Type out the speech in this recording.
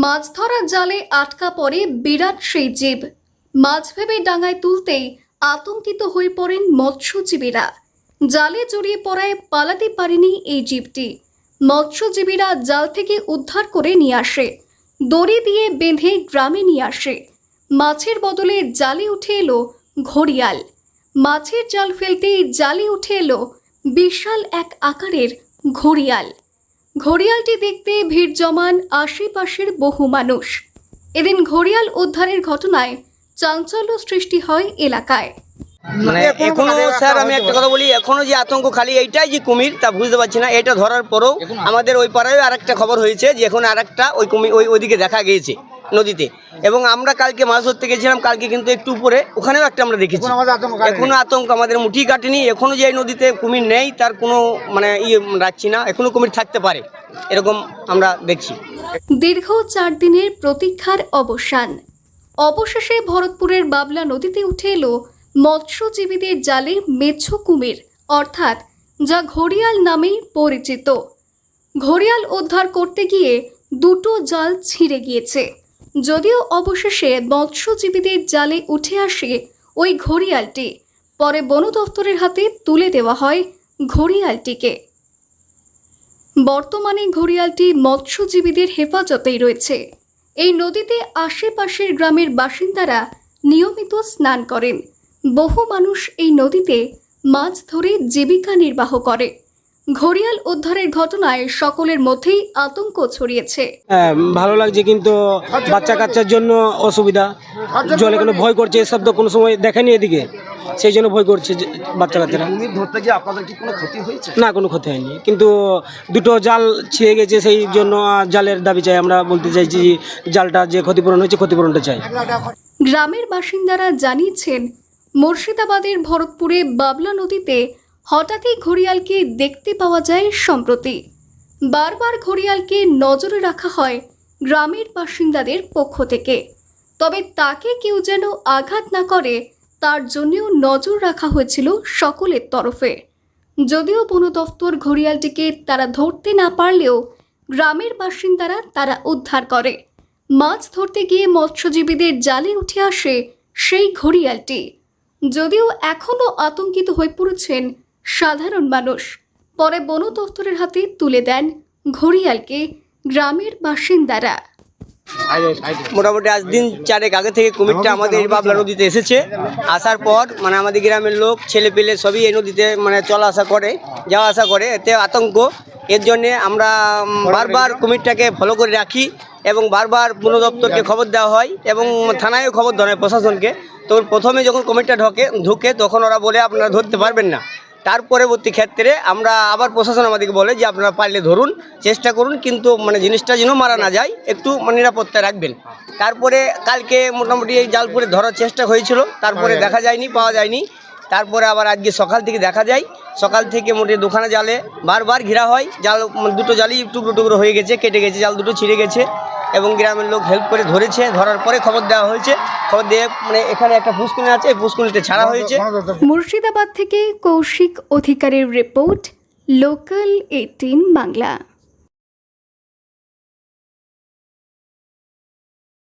মাছ ধরার জালে আটকা পড়ে বিরাট সেই জীব। মাছ ভেবে ডাঙায় তুলতেই আতঙ্কিত হয়ে পড়েন মৎস্যজীবীরা। জালে জড়িয়ে পড়ায় পালাতে পারেনি এই জীবটি। মৎস্যজীবীরা জাল থেকে উদ্ধার করে নিয়ে আসে, দড়ি দিয়ে বেঁধে গ্রামে নিয়ে আসে। মাছের বদলে জালে উঠে এলো ঘড়িয়াল। মাছের জাল ফেলতেই জালে উঠে এলো বিশাল এক আকারের ঘড়িয়াল। ঘড়িয়ালটি দেখতে ভিড় জমান আশেপাশের বহু মানুষ। এদিন ঘড়িয়াল উদ্ধারের ঘটনায় চাঞ্চল্য সৃষ্টি হয় এলাকায়। মানে এখনো স্যার আমি একটা কথা বলি, এখনো যে আতঙ্ক খালি এইটাই যে কুমির তা বুঝতে পারছি না। এটা ধরার পরেও আমাদের ওই পাড়ায় আরেকটা খবর হয়েছে যে এখন আরেকটা ওই কুমির ওইদিকে দেখা গিয়েছে নদীতে, এবং আমরা কালকে মাছ ধরতে গেছিলাম, কালকে কিন্তু একটু উপরে ওখানেও একটা আমরা দেখেছি। এখনো আতঙ্ক আমাদের মুঠি কাটেনি। এখনো যে এই নদীতে কুমির নেই তার কোনো মানে রাখছি না, এখনো কুমির থাকতে পারে এরকম আমরা দেখছি। দীর্ঘ 4 দিনের প্রতীক্ষার অবসান। অবশেষে ভরতপুরের বাবলা নদীতে উঠে এলো মৎস্যজীবীদের জালে মেছো কুমির, অর্থাৎ যা ঘড়িয়াল নামেই পরিচিত। ঘড়িয়াল উদ্ধার করতে গিয়ে দুটো জাল ছিঁড়ে গিয়েছে। যদিও অবশেষে মৎস্যজীবীদের জালে উঠে আসে ওই ঘড়িয়ালটি, পরে বন দফতরের হাতে তুলে দেওয়া হয় ঘড়িয়ালটিকে। বর্তমানে ঘড়িয়ালটি মৎস্যজীবীদের হেফাজতেই রয়েছে। এই নদীতে আশেপাশের গ্রামের বাসিন্দারা নিয়মিত স্নান করেন। বহু মানুষ এই নদীতে মাছ ধরে জীবিকা নির্বাহ করে। ঘড়িয়াল উদ্ধারের ঘটনায় সকলের মধ্যেই আতঙ্ক ছড়িয়েছে। ভালো লাগছে, কিন্তু বাচ্চা কাচ্চার জন্য অসুবিধা। জলে কোনো ভয় করছে, এসব তো কোনো সময় দেখেনি এদিকে, সেই জন্য ভয় করছে বাচ্চা কাচ্চারা। ধরতে গিয়ে আপনাদের কি কোনো ক্ষতি হয়েছে? না, কোনো ক্ষতি হয়নি, কিন্তু দুটো জাল ছিঁড়ে গেছে, সেই জন্য জালের দাবি চাই। আমরা বলতে চাইছি জালটা যে ক্ষতিপূরণ হয়েছে ক্ষতিপূরণটা চাই। গ্রামের বাসিন্দারা জানিয়েছেন, মুর্শিদাবাদের ভরতপুরে বাবলা নদীতে হঠাৎই ঘড়িয়ালকে দেখতে পাওয়া যায় সম্প্রতি। বারবার ঘড়িয়ালকে নজরে রাখা হয় গ্রামের বাসিন্দাদের পক্ষ থেকে, তবে তাকে কেউ যেন আঘাত না করে তার জন্যও নজর রাখা হয়েছিল সকলের তরফে। যদিও বন দফতর ঘড়িয়ালটিকে তারা ধরতে না পারলেও গ্রামের বাসিন্দারা তারা উদ্ধার করে। মাছ ধরতে গিয়ে মৎস্যজীবীদের জালে উঠে আসে সেই ঘড়িয়ালটি। যদিও এখনও আতঙ্কিত হয়ে পড়েছেন সাধারণ মানুষ, পরে বন দফতরের হাতে তুলে দেন ঘড়িয়ালকে গ্রামের বাসিন্দারা। মোটামুটি আজ দিন 4 আগে থেকে কুমিরটা আমাদের এই বাবলা নদীতে এসেছে। আসার পর মানে আমাদের গ্রামের লোক ছেলে পেলে সবই এই নদীতে মানে চলা আসা করে, যাওয়া আসা করে, এতে আতঙ্ক। এর জন্যে আমরা বারবার কুমিরটাকে ফলো করে রাখি এবং বারবার বন দপ্তরকে খবর দেওয়া হয় এবং থানায়ও খবর দেওয়া হয় প্রশাসনকে। তো প্রথমে যখন কুমিরটা ঢুকে তখন ওরা বলে আপনারা ধরতে পারবেন না। তার পরবর্তী ক্ষেত্রে আমরা আবার প্রশাসন আমাদেরকে বলে যে আপনারা পারলে ধরুন, চেষ্টা করুন, কিন্তু মানে জিনিসটা যেন মারা না যায়, একটু নিরাপত্তা রাখবেন। তারপরে কালকে মোটামুটি এই জাল করে ধরার চেষ্টা হয়েছিল, তারপরে দেখা যায়নি, পাওয়া যায়নি। তারপরে আবার আজকে সকাল থেকে দেখা যায়, সকাল থেকে মোটামুটি দোকানে জালে বারবার ঘেরা হয়। জাল দুটো জালই টুকরো টুকরো হয়ে গেছে, কেটে গেছে, জাল দুটো ছিঁড়ে গেছে এবং গ্রামের লোক হেল্প করে ধরেছে। ধরার পরে খবর দেওয়া হয়েছে, খবর দিয়ে মানে এখানে একটা পুষ্কুনি আছে, এই পুষ্কুনিতে ছাড়া হয়েছে। মুর্শিদাবাদ থেকে কৌশিক অধিকারের রিপোর্ট, লোকাল 18 বাংলা।